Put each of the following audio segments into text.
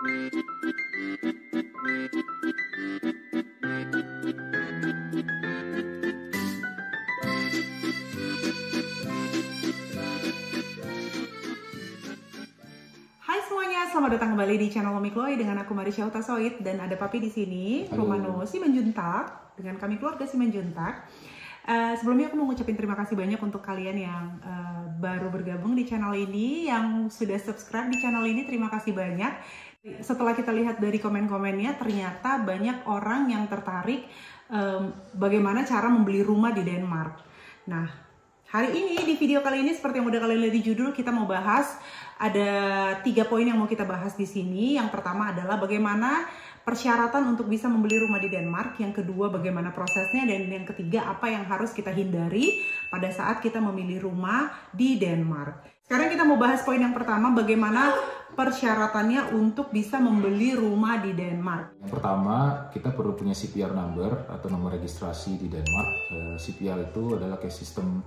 Hai semuanya, selamat datang kembali di channel Mami Chloe dengan aku Marisha Utasoid dan ada Papi di sini, Romano Simanjuntak dengan kami keluarga Simanjuntak. Sebelumnya aku mau ngucapin terima kasih banyak untuk kalian yang baru bergabung di channel ini, yang sudah subscribe di channel ini, terima kasih banyak. Setelah kita lihat dari komen-komennya, ternyata banyak orang yang tertarik bagaimana cara membeli rumah di Denmark. Nah, hari ini di video kali ini seperti yang udah kalian lihat di judul, kita mau bahas ada 3 poin yang mau kita bahas di sini. Yang pertama adalah bagaimana persyaratan untuk bisa membeli rumah di Denmark, yang kedua bagaimana prosesnya, dan yang ketiga apa yang harus kita hindari pada saat kita memilih rumah di Denmark. Sekarang kita mau bahas poin yang pertama, bagaimana persyaratannya untuk bisa membeli rumah di Denmark. Yang pertama, kita perlu punya CPR number atau nomor registrasi di Denmark. CPR itu adalah kayak sistem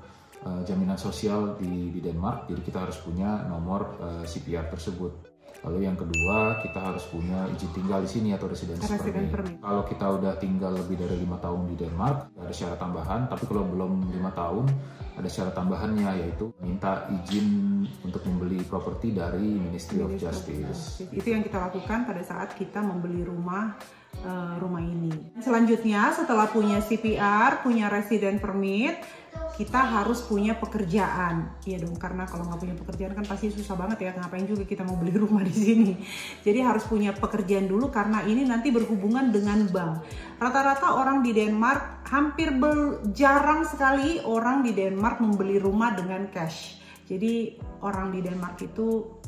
jaminan sosial di Denmark, jadi kita harus punya nomor CPR tersebut. Lalu yang kedua, kita harus punya izin tinggal di sini atau residence permit. Kalau kita udah tinggal lebih dari 5 tahun di Denmark, ada syarat tambahan. Tapi kalau belum 5 tahun, ada syarat tambahannya, yaitu minta izin untuk membeli properti dari Ministry of Justice. Itu yang kita lakukan pada saat kita membeli rumah ini. Selanjutnya, setelah punya CPR, punya resident permit, kita harus punya pekerjaan. Iya dong, karena kalau nggak punya pekerjaan kan pasti susah banget ya, ngapain juga kita mau beli rumah di sini. Jadi harus punya pekerjaan dulu, karena ini nanti berhubungan dengan bank. Rata-rata orang di Denmark, jarang sekali orang di Denmark membeli rumah dengan cash. Jadi orang di Denmark itu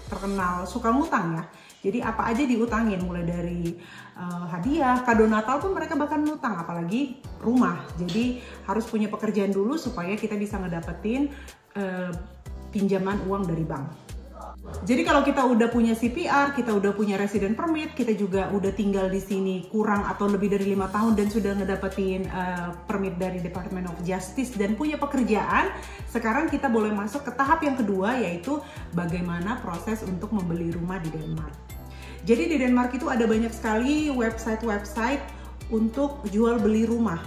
terkenal suka ngutang ya. Jadi apa aja diutangin, mulai dari hadiah, kado Natal pun mereka bahkan ngutang, apalagi rumah. Jadi harus punya pekerjaan dulu supaya kita bisa ngedapetin pinjaman uang dari bank. Jadi kalau kita udah punya CPR, kita udah punya resident permit, kita juga udah tinggal di sini kurang atau lebih dari 5 tahun dan sudah ngedapetin permit dari Department of Justice dan punya pekerjaan, sekarang kita boleh masuk ke tahap yang kedua, yaitu bagaimana proses untuk membeli rumah di Denmark. Jadi di Denmark itu ada banyak sekali website-website untuk jual beli rumah.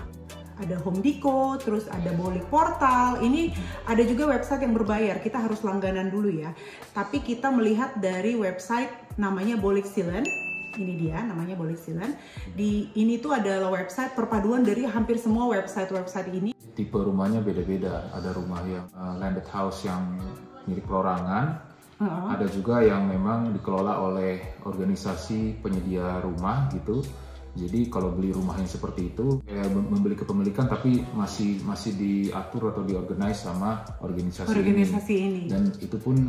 Ada Home Deco, terus ada Bolig Portal. Ini ada juga website yang berbayar, kita harus langganan dulu ya. Tapi kita melihat dari website namanya Boligsiden. Ini dia namanya Boligsiden. Ini tuh adalah website perpaduan dari hampir semua website-website ini. Tipe rumahnya beda-beda. Ada rumah yang landed house yang milik perorangan. Ada juga yang memang dikelola oleh organisasi penyedia rumah gitu. Jadi kalau beli rumah yang seperti itu, kayak membeli kepemilikan tapi masih diatur atau diorganize sama organisasi ini. Dan itu pun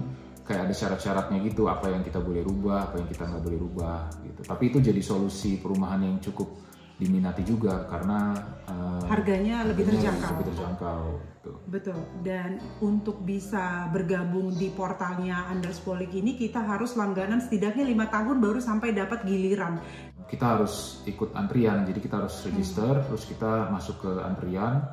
kayak ada syarat-syaratnya gitu, apa yang kita boleh rubah, apa yang kita nggak boleh rubah gitu. Tapi itu jadi solusi perumahan yang cukup diminati juga karena harganya lebih terjangkau. Gitu. Betul. Dan untuk bisa bergabung di portalnya Anders Bolig ini, kita harus langganan setidaknya 5 tahun baru sampai dapat giliran. Kita harus ikut antrian, jadi kita harus register, terus kita masuk ke antrian,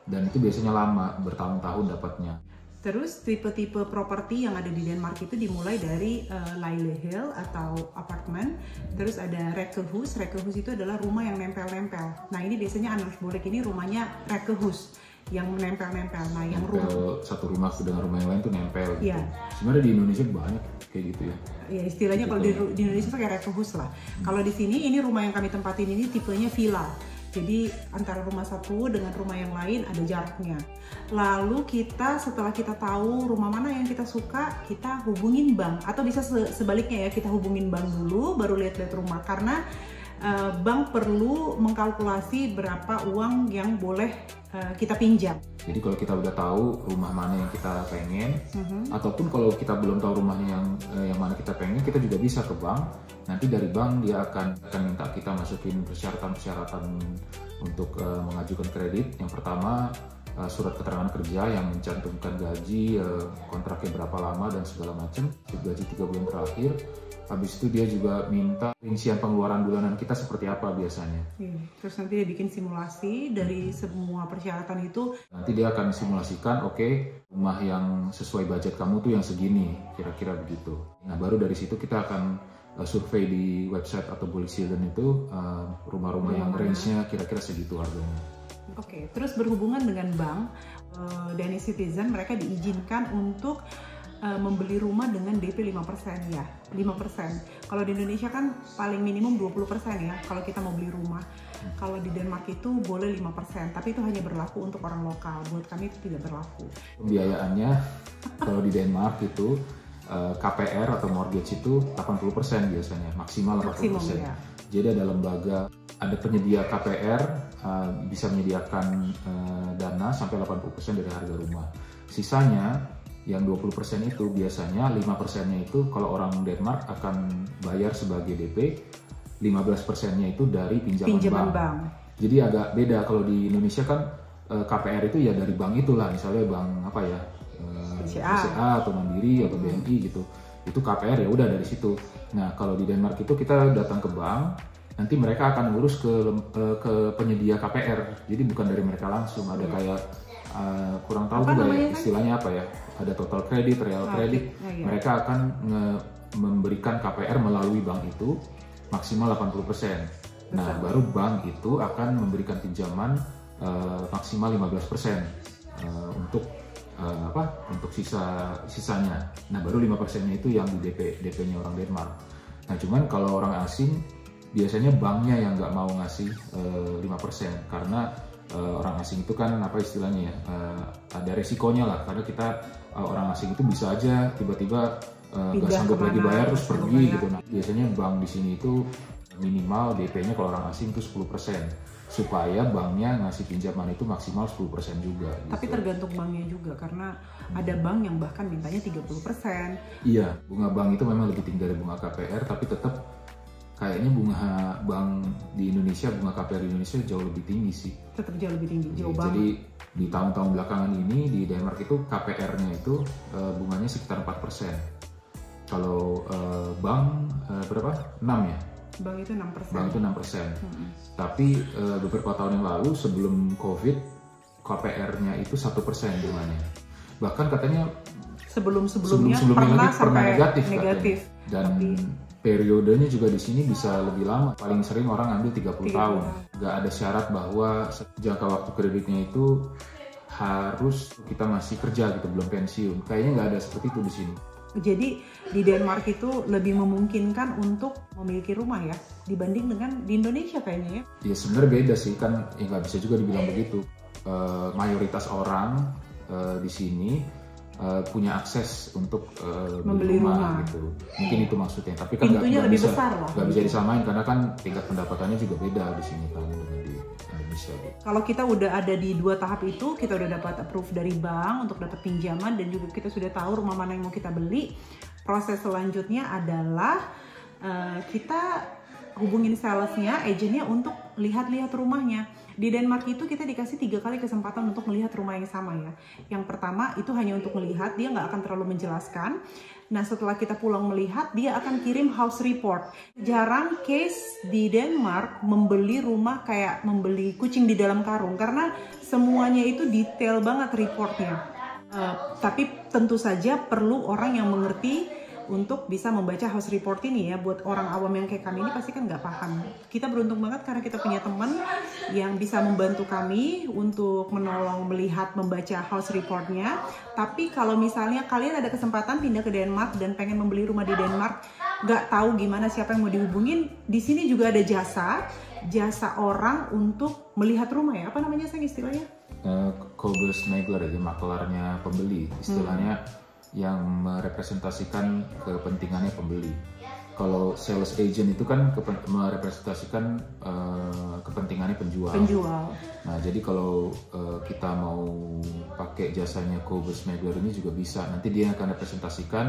dan itu biasanya lama, bertahun-tahun dapatnya. Terus tipe-tipe properti yang ada di Denmark itu dimulai dari lejlighed atau apartemen, terus ada rækkehus. Rækkehus itu adalah rumah yang nempel-nempel. Nah ini biasanya Anders Bolig ini rumahnya rækkehus yang menempel-nempel. Nah yang satu rumah dengan rumah yang lain tuh nempel. Gitu. Iya. Sebenarnya di Indonesia banyak kayak gitu ya. Ya istilahnya kalau di Indonesia pakai rækkehus lah. Kalau di sini ini rumah yang kami tempatin ini tipenya villa. Jadi antara rumah satu dengan rumah yang lain ada jaraknya. Lalu setelah kita tahu rumah mana yang kita suka, kita hubungin bank. Atau bisa sebaliknya ya, kita hubungin bank dulu baru lihat-lihat rumah. Karena bank perlu mengkalkulasi berapa uang yang boleh kita pinjam. Jadi kalau kita udah tahu rumah mana yang kita pengen, ataupun kalau kita belum tahu rumahnya yang mana kita pengen, kita juga bisa ke bank. Nanti dari bank dia akan minta kita masukin persyaratan-persyaratan untuk mengajukan kredit. Yang pertama surat keterangan kerja yang mencantumkan gaji, kontraknya berapa lama dan segala macam, gaji 3 bulan terakhir. Habis itu dia juga minta rincian pengeluaran bulanan kita seperti apa biasanya. Terus nanti dia bikin simulasi dari semua persyaratan itu. Nanti dia akan simulasikan, oke, rumah yang sesuai budget kamu tuh yang segini, kira-kira begitu. Nah baru dari situ kita akan survei di website atau Boligsiden itu rumah-rumah yang range-nya kira-kira segitu harganya. Oke, terus berhubungan dengan bank, Danish Citizen mereka diizinkan untuk membeli rumah dengan DP 5% ya, 5%. Kalau di Indonesia kan paling minimum 20% ya kalau kita mau beli rumah. Kalau di Denmark itu boleh 5%, tapi itu hanya berlaku untuk orang lokal. Buat kami itu tidak berlaku. Pembiayaannya kalau di Denmark itu KPR atau mortgage itu 80% biasanya, maksimal 80%. Ya. Jadi ada lembaga, ada penyedia KPR bisa menyediakan dana sampai 80% dari harga rumah. Sisanya yang 20% itu biasanya 5%-nya itu kalau orang Denmark akan bayar sebagai DP, 15%-nya itu dari pinjaman bank. Jadi agak beda kalau di Indonesia kan KPR itu ya dari bank itulah, misalnya bank apa ya, BCA atau Mandiri atau BNI gitu. Itu KPR ya udah dari situ. Nah kalau di Denmark itu kita datang ke bank, nanti mereka akan ngurus ke penyedia KPR. Jadi bukan dari mereka langsung, ada kayak kurang tahu juga ya istilahnya apa ya, ada total kredit, real kredit. Mereka akan memberikan KPR melalui bank itu maksimal 80%. Nah baru bank itu akan memberikan pinjaman maksimal 15% untuk untuk sisanya. Nah baru 5%-nya itu yang di DP-nya orang Denmark. Nah cuman kalau orang asing biasanya banknya yang nggak mau ngasih 5% karena orang asing itu kan apa istilahnya ya, ada resikonya lah, karena kita orang asing itu bisa aja tiba-tiba nggak sanggup lagi bayar terus pergi gitu. Nah biasanya bank di sini itu minimal DP-nya kalau orang asing itu 10%, supaya banknya ngasih pinjaman itu maksimal 10% juga gitu. Tapi tergantung banknya juga, karena ada bank yang bahkan mintanya 30%. Iya, bunga bank itu memang lebih tinggi dari bunga KPR, tapi tetap kayaknya bunga bank di Indonesia, bunga KPR di Indonesia jauh lebih tinggi sih. Tetap jauh lebih tinggi, jauh banget. Jadi di tahun-tahun belakangan ini di Denmark itu KPR-nya itu bunganya sekitar 4%. Kalau bank berapa? 6 ya? Bank itu 6%. Bank itu 6%. Tapi beberapa tahun yang lalu sebelum COVID, KPR-nya itu 1% bunganya. Bahkan katanya sebelum-sebelumnya pernah negatif. Dan periodenya juga di sini bisa lebih lama. Paling sering orang ambil 30 tahun. Nggak ada syarat bahwa jangka waktu kreditnya itu harus kita masih kerja gitu, belum pensiun. Kayaknya nggak ada seperti itu di sini. Jadi di Denmark itu lebih memungkinkan untuk memiliki rumah ya dibanding dengan di Indonesia kayaknya ya. Ya sebenarnya beda sih, kan ya nggak bisa juga dibilang begitu. Mayoritas orang di sini punya akses untuk membeli rumah gitu. Mungkin itu maksudnya. Tapi kan nggak bisa disamain karena kan tingkat pendapatannya juga beda di sini kan dengan di Indonesia. Kalau kita udah ada di 2 tahap itu, kita udah dapat approve dari bank untuk dapat pinjaman dan juga kita sudah tahu rumah mana yang mau kita beli. Proses selanjutnya adalah kita hubungin salesnya, agentnya untuk lihat-lihat rumahnya. Di Denmark itu kita dikasih 3 kali kesempatan untuk melihat rumah yang sama ya. Yang pertama itu hanya untuk melihat, dia nggak akan terlalu menjelaskan. Nah setelah kita pulang melihat, dia akan kirim house report. Jarang case di Denmark membeli rumah kayak membeli kucing di dalam karung, karena semuanya itu detail banget reportnya. Tapi tentu saja perlu orang yang mengerti untuk bisa membaca house report ini ya. Buat orang awam yang kayak kami ini pasti kan nggak paham. Kita beruntung banget karena kita punya teman yang bisa membantu kami untuk menolong melihat, membaca house reportnya. Tapi kalau misalnya kalian ada kesempatan pindah ke Denmark dan pengen membeli rumah di Denmark, nggak tahu gimana siapa yang mau dihubungin, di sini juga ada jasa orang untuk melihat rumah ya. Apa namanya sayang istilahnya? Kogersmegler, jadi makelarnya pembeli istilahnya. Yang merepresentasikan kepentingannya pembeli. Kalau sales agent itu kan merepresentasikan kepentingannya penjual. Nah, jadi kalau kita mau pakai jasanya Kogersmegler ini juga bisa. Nanti dia akan representasikan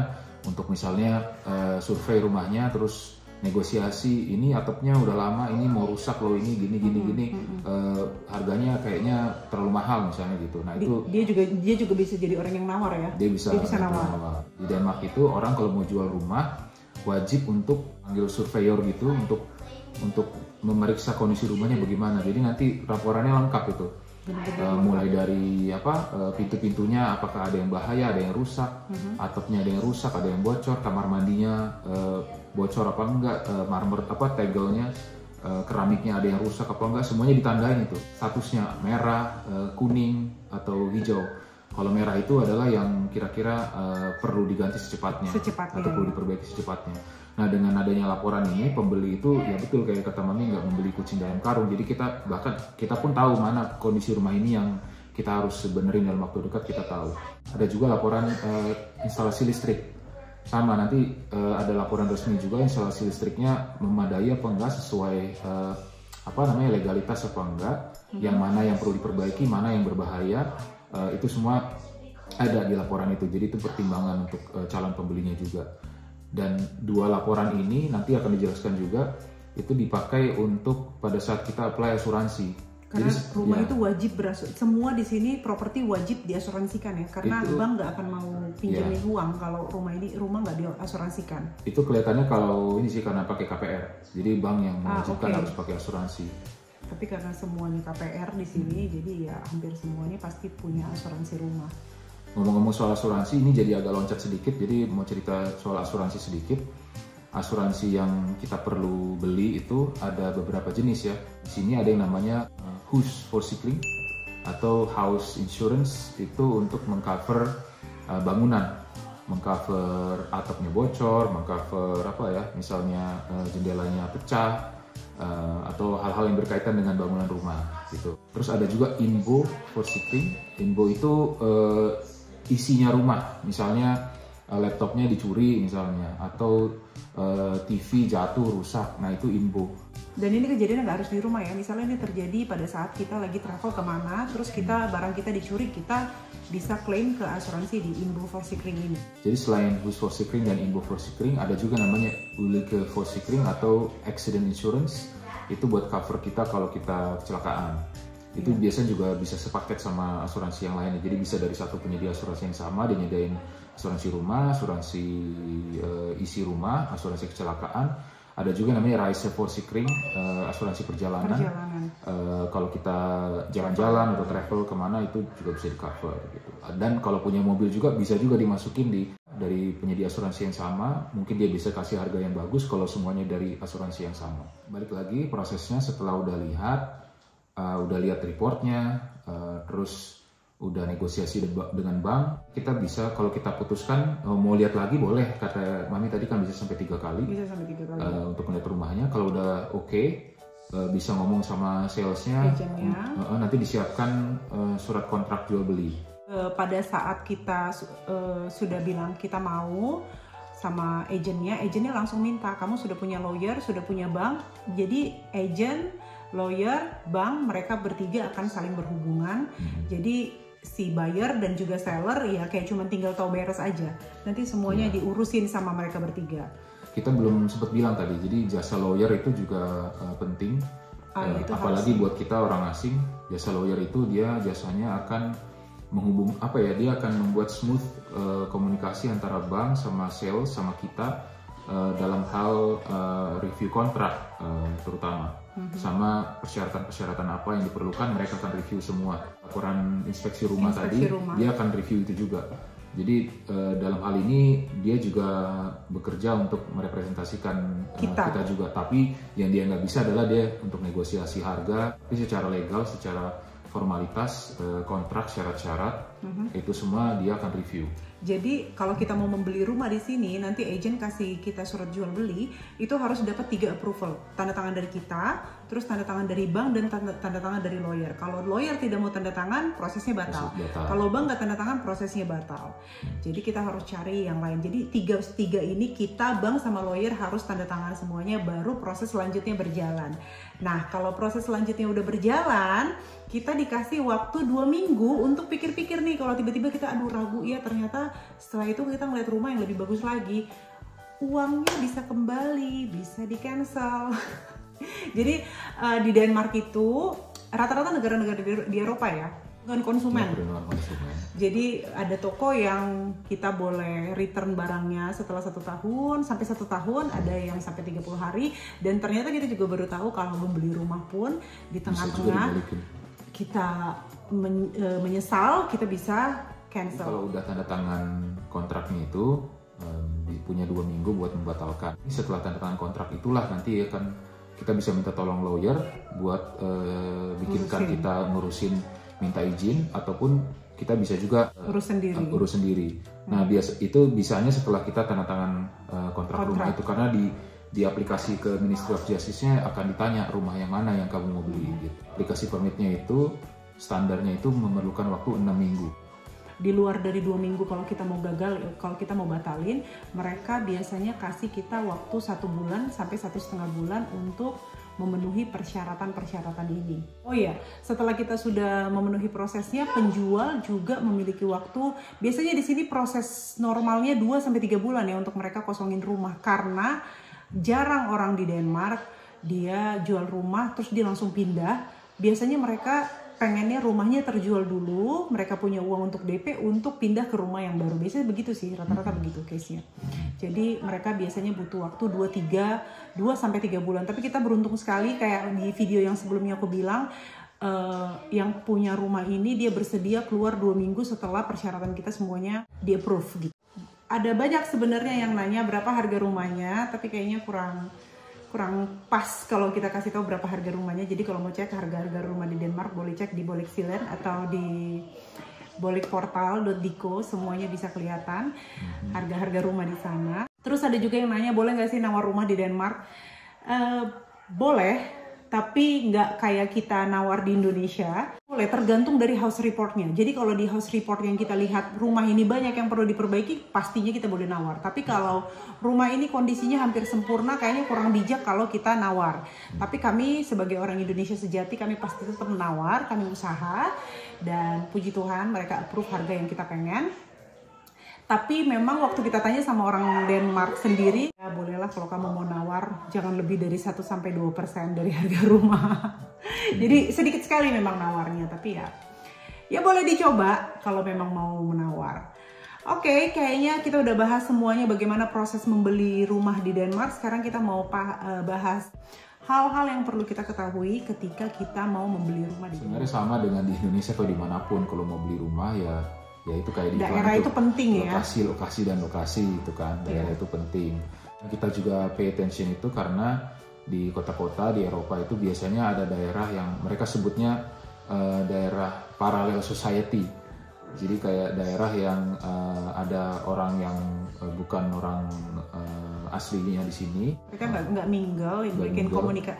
untuk misalnya survei rumahnya, terus negosiasi, ini atapnya udah lama, ini mau rusak loh, ini gini, harganya kayaknya terlalu mahal misalnya gitu. Nah itu dia juga bisa jadi orang yang nawar ya. Dia bisa nawar. Di Denmark itu orang kalau mau jual rumah wajib untuk panggil surveyor gitu untuk memeriksa kondisi rumahnya bagaimana. Jadi nanti laporannya lengkap itu. Mulai dari pintu-pintunya apakah ada yang bahaya, ada yang rusak, atapnya ada yang rusak, ada yang bocor, kamar mandinya bocor apa enggak, marmer apa tegelnya, keramiknya ada yang rusak apa enggak, semuanya ditandain itu. Statusnya merah, kuning atau hijau. Kalau merah itu adalah yang kira-kira perlu diganti secepatnya atau perlu diperbaiki secepatnya. Nah, dengan adanya laporan ini, pembeli itu ya betul kayak kata Mami, nggak membeli kucing dalam karung. Jadi kita pun tahu mana kondisi rumah ini yang kita harus benerin dalam waktu dekat, kita tahu. Ada juga laporan instalasi listrik. Sama, nanti ada laporan resmi juga instalasi listriknya memadai apa enggak, sesuai legalitas apa enggak, yang mana yang perlu diperbaiki, mana yang berbahaya, itu semua ada di laporan itu. Jadi itu pertimbangan untuk calon pembelinya juga. Dan 2 laporan ini nanti akan dijelaskan juga, itu dipakai untuk pada saat kita apply asuransi. Karena jadi, rumah itu wajib semua di sini properti wajib diasuransikan ya, karena bank nggak akan mau pinjemin uang kalau rumah nggak diasuransikan. Itu kelihatannya kalau ini sih karena pakai KPR, jadi bank yang mewajibkan harus pakai asuransi. Tapi karena semuanya KPR di sini, jadi ya hampir semuanya pasti punya asuransi rumah. Ngomong-ngomong soal asuransi, ini jadi agak loncat sedikit, jadi mau cerita soal asuransi sedikit. Asuransi yang kita perlu beli itu ada beberapa jenis ya. Di sini ada yang namanya Hausversicherung atau house insurance, itu untuk mengcover bangunan, mengcover atapnya bocor, mengcover misalnya jendelanya pecah, atau hal-hal yang berkaitan dengan bangunan rumah gitu. Terus ada juga Inboversicherung. Inbo itu isinya rumah, misalnya laptopnya dicuri misalnya, atau TV jatuh rusak, nah itu Inbo. Dan ini kejadiannya nggak harus di rumah ya, misalnya ini terjadi pada saat kita lagi travel kemana, terus barang kita dicuri, kita bisa klaim ke asuransi di Inboversicherung ini. Jadi selain Hausversicherung dan Inboversicherung, ada juga namanya Unfallversicherung atau accident insurance, itu buat cover kita kalau kita kecelakaan. Itu biasanya juga bisa sepaket sama asuransi yang lainnya. Jadi bisa dari satu penyedia asuransi yang sama, dia nyediain asuransi rumah, asuransi isi rumah, asuransi kecelakaan. Ada juga namanya Reiseversicherung, asuransi perjalanan. Kalau kita jalan-jalan atau travel kemana itu juga bisa di cover gitu. Dan kalau punya mobil juga bisa juga dimasukin dari penyedia asuransi yang sama. Mungkin dia bisa kasih harga yang bagus kalau semuanya dari asuransi yang sama. Balik lagi prosesnya setelah udah lihat reportnya, terus udah negosiasi dengan bank, kita bisa, kalau kita putuskan mau lihat lagi boleh, kata Mami tadi kan bisa sampai 3 kali. Bisa sampai 3 kali. Untuk melihat rumahnya, kalau udah oke, bisa ngomong sama salesnya, nanti disiapkan surat kontrak jual beli. Pada saat kita sudah bilang kita mau sama agennya langsung minta, kamu sudah punya lawyer, sudah punya bank, jadi agent, lawyer, bank, mereka bertiga akan saling berhubungan. Jadi si buyer dan juga seller ya kayak cuma tinggal tahu beres aja. Nanti semuanya diurusin sama mereka bertiga. Kita belum sempat bilang tadi, jadi jasa lawyer itu juga penting. Apalagi buat kita orang asing, jasa lawyer itu dia jasanya akan dia akan membuat smooth komunikasi antara bank sama sales sama kita dalam hal review kontrak terutama. Sama persyaratan-persyaratan apa yang diperlukan, mereka akan review semua. Laporan inspeksi rumah dia akan review itu juga. Jadi dalam hal ini dia juga bekerja untuk merepresentasikan kita juga. Tapi yang dia nggak bisa adalah dia untuk negosiasi harga. Tapi secara legal, secara formalitas, kontrak, syarat-syarat, itu semua dia akan review. Jadi kalau kita mau membeli rumah di sini, nanti agent kasih kita surat jual beli, itu harus dapat 3 approval. Tanda tangan dari kita, terus tanda tangan dari bank, dan tanda tangan dari lawyer. Kalau lawyer tidak mau tanda tangan, prosesnya batal. Kalau bank nggak tanda tangan, prosesnya batal. Jadi kita harus cari yang lain. Jadi tiga ini kita, bank sama lawyer harus tanda tangan semuanya, baru proses selanjutnya berjalan. Nah, kalau proses selanjutnya udah berjalan, kita dikasih waktu 2 minggu untuk pikir-pikir nih. Kalau tiba-tiba kita ragu, ya ternyata setelah itu kita ngeliat rumah yang lebih bagus lagi, uangnya bisa kembali, bisa di cancel. Jadi di Denmark itu rata-rata negara-negara di Eropa ya, bukan konsumen. Jadi ada toko yang kita boleh return barangnya setelah 1 tahun, sampai 1 tahun, ada yang sampai 30 hari. Dan ternyata kita juga baru tahu kalau membeli rumah pun di tengah-tengah kita menyesal, kita bisa cancel. Kalau udah tanda tangan kontraknya itu punya 2 minggu buat membatalkan. Setelah tanda tangan kontrak itulah nanti akan kita bisa minta tolong lawyer buat bikinkan kita ngurusin minta izin, ataupun kita bisa juga urus sendiri. Nah itu bisanya setelah kita tanda tangan kontrak rumah itu, karena di aplikasi ke Ministry of Justice-nya akan ditanya rumah yang mana yang kamu mau beli. Gitu. Aplikasi permitnya itu standarnya itu memerlukan waktu 6 minggu. Di luar dari 2 minggu kalau kita mau gagal, kalau kita mau batalin, mereka biasanya kasih kita waktu 1 bulan sampai 1,5 bulan untuk memenuhi persyaratan-persyaratan ini. Oh iya, setelah kita sudah memenuhi prosesnya, penjual juga memiliki waktu. Biasanya di sini proses normalnya 2-3 bulan ya untuk mereka kosongin rumah, karena jarang orang di Denmark dia jual rumah terus dia langsung pindah. Biasanya mereka pengennya rumahnya terjual dulu, mereka punya uang untuk DP untuk pindah ke rumah yang baru. Biasanya begitu sih, rata-rata begitu case-nya. Jadi mereka biasanya butuh waktu 2-3 bulan. Tapi kita beruntung sekali, kayak di video yang sebelumnya aku bilang, yang punya rumah ini dia bersedia keluar 2 minggu setelah persyaratan kita semuanya di approve gitu. Ada banyak sebenarnya yang nanya berapa harga rumahnya, tapi kayaknya kurang pas kalau kita kasih tahu berapa harga rumahnya. Jadi kalau mau cek harga-harga rumah di Denmark, boleh cek di Boligsilen atau di boligportal.dk, semuanya bisa kelihatan harga-harga rumah di sana. Terus ada juga yang nanya, boleh nggak sih nawar rumah di Denmark? Boleh, tapi nggak kayak kita nawar di Indonesia. Boleh, tergantung dari house reportnya. Jadi kalau di house report yang kita lihat rumah ini banyak yang perlu diperbaiki, pastinya kita boleh nawar. Tapi kalau rumah ini kondisinya hampir sempurna, kayaknya kurang bijak kalau kita nawar. Tapi kami sebagai orang Indonesia sejati, kami pasti tetap menawar, kami usaha. Dan puji Tuhan mereka approve harga yang kita pengen. Tapi memang waktu kita tanya sama orang Denmark sendiri, ya bolehlah kalau kamu mau nawar, jangan lebih dari 1-2% dari harga rumah. Jadi sedikit sekali memang nawarnya, tapi ya boleh dicoba kalau memang mau menawar. Oke, kayaknya kita udah bahas semuanya bagaimana proses membeli rumah di Denmark. Sekarang kita mau bahas hal-hal yang perlu kita ketahui ketika kita mau membeli rumah di Denmark. Sebenarnya sama dengan di Indonesia atau dimanapun, kalau mau beli rumah ya itu kayak di daerah itu penting ya. Lokasi itu kan, daerah itu penting. Kita juga pay attention itu karena di kota-kota di Eropa itu biasanya ada daerah yang mereka sebutnya daerah parallel society. Jadi kayak daerah yang ada orang yang bukan orang aslinya di sini. Mereka nggak mingle, bikin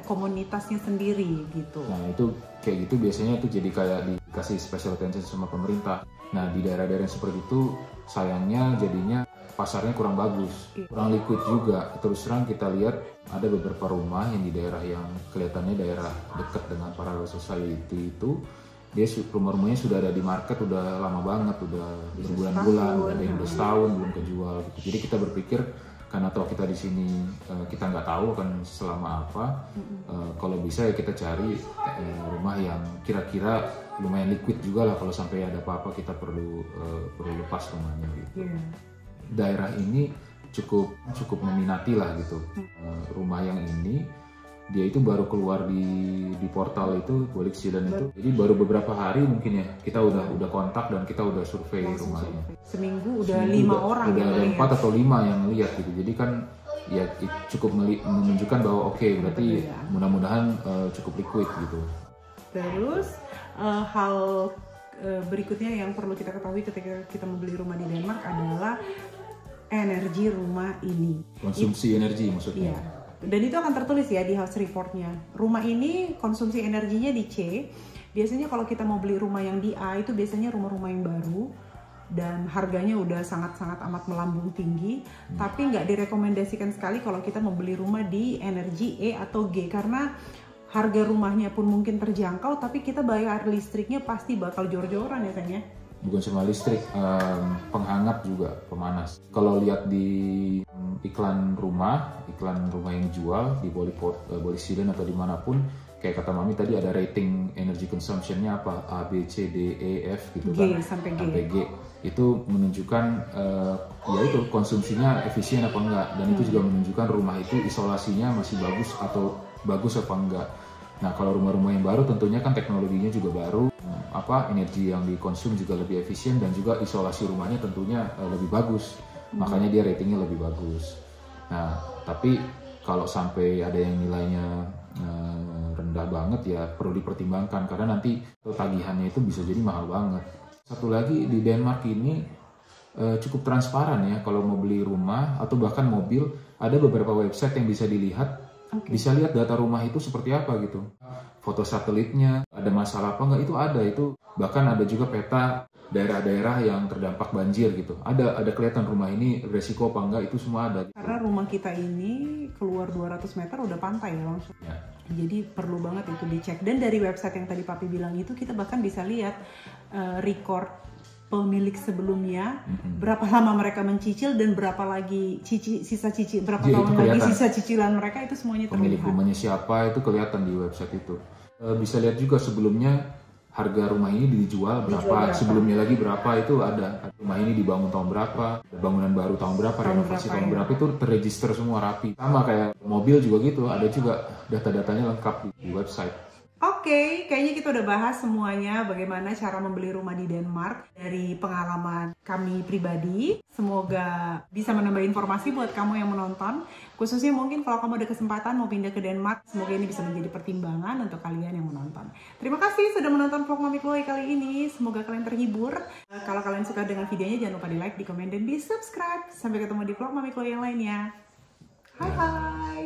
komunitasnya sendiri gitu. Nah itu kayak gitu biasanya itu jadi kayak dikasih special attention sama pemerintah. Nah di daerah-daerah seperti itu sayangnya jadinya pasarnya kurang bagus, kurang liquid juga. Terus terang kita lihat ada beberapa rumah yang di daerah yang kelihatannya daerah dekat dengan parallel society itu, dia rumah-rumahnya sudah ada di market udah lama banget, udah berbulan-bulan, ada yang udah setahun belum kejual gitu. Jadi kita berpikir karena toh kita di sini kita nggak tahu akan selama apa, kalau bisa ya kita cari rumah yang kira-kira lumayan liquid juga lah, kalau sampai ada apa-apa kita perlu lepas rumahnya gitu. Daerah ini cukup meminati lah gitu. Rumah yang ini dia itu baru keluar di portal itu Boligsilen itu, jadi baru beberapa hari mungkin ya kita udah kontak dan kita udah survei rumahnya. Seminggu udah 5 orang udah ada 4 atau 5 yang lihat gitu. Jadi kan ya cukup menunjukkan bahwa oke, berarti mudah-mudahan cukup liquid gitu. Terus hal berikutnya yang perlu kita ketahui ketika kita membeli rumah di Denmark adalah energi rumah ini. Konsumsi energi maksudnya. Iya. Dan itu akan tertulis ya di house reportnya. Rumah ini konsumsi energinya di C. Biasanya kalau kita mau beli rumah yang di A itu biasanya rumah-rumah yang baru dan harganya udah sangat-sangat amat melambung tinggi. Tapi nggak direkomendasikan sekali kalau kita membeli rumah di energi E atau G, karena harga rumahnya pun mungkin terjangkau, tapi kita bayar listriknya pasti bakal jor-joran ya sayangnya. Bukan cuma listrik, penghangat juga, pemanas. Kalau lihat di iklan rumah yang dijual di Boligsilen atau dimanapun, kayak kata Mami tadi ada rating energy consumption-nya apa, A, B, C, D, E, F gitu kan, sampai G. Itu menunjukkan ya itu konsumsinya efisien apa enggak, dan itu juga menunjukkan rumah itu isolasinya masih bagus atau bagus apa enggak. Nah kalau rumah-rumah yang baru tentunya kan teknologinya juga baru, energi yang dikonsum juga lebih efisien dan juga isolasi rumahnya tentunya lebih bagus. makanya dia ratingnya lebih bagus. Nah, tapi kalau sampai ada yang nilainya rendah banget ya perlu dipertimbangkan karena nanti tagihannya itu bisa jadi mahal banget. Satu lagi di Denmark ini cukup transparan ya kalau mau beli rumah atau bahkan mobil, ada beberapa website yang bisa dilihat, bisa lihat data rumah itu seperti apa gitu. Foto satelitnya, ada masalah apa enggak itu ada, itu bahkan ada juga peta daerah-daerah yang terdampak banjir gitu. Ada kelihatan rumah ini resiko apa enggak, itu semua ada. Karena rumah kita ini keluar 200 meter udah pantai ya langsung. Ya. Jadi perlu banget itu dicek. Dan dari website yang tadi Papi bilang itu kita bahkan bisa lihat record pemilik sebelumnya, berapa lama mereka mencicil dan berapa lagi berapa tahun lagi sisa cicilan mereka, itu semuanya terlihat. Pemilik rumahnya siapa itu kelihatan di website itu. Bisa lihat juga sebelumnya harga rumah ini dijual berapa, sebelumnya lagi berapa, itu ada. Rumah ini dibangun tahun berapa, bangunan baru tahun berapa, renovasi tahun berapa, itu terregister semua rapi. Sama kayak mobil juga gitu, ada juga data-datanya lengkap di website. Oke, kayaknya kita udah bahas semuanya bagaimana cara membeli rumah di Denmark dari pengalaman kami pribadi. Semoga bisa menambah informasi buat kamu yang menonton. Khususnya mungkin kalau kamu ada kesempatan mau pindah ke Denmark, semoga ini bisa menjadi pertimbangan untuk kalian yang menonton. Terima kasih sudah menonton vlog Mami Chloe kali ini. Semoga kalian terhibur. Kalau kalian suka dengan videonya, jangan lupa di like, di komen, dan di subscribe. Sampai ketemu di vlog Mami Chloe yang lainnya. Hai hai!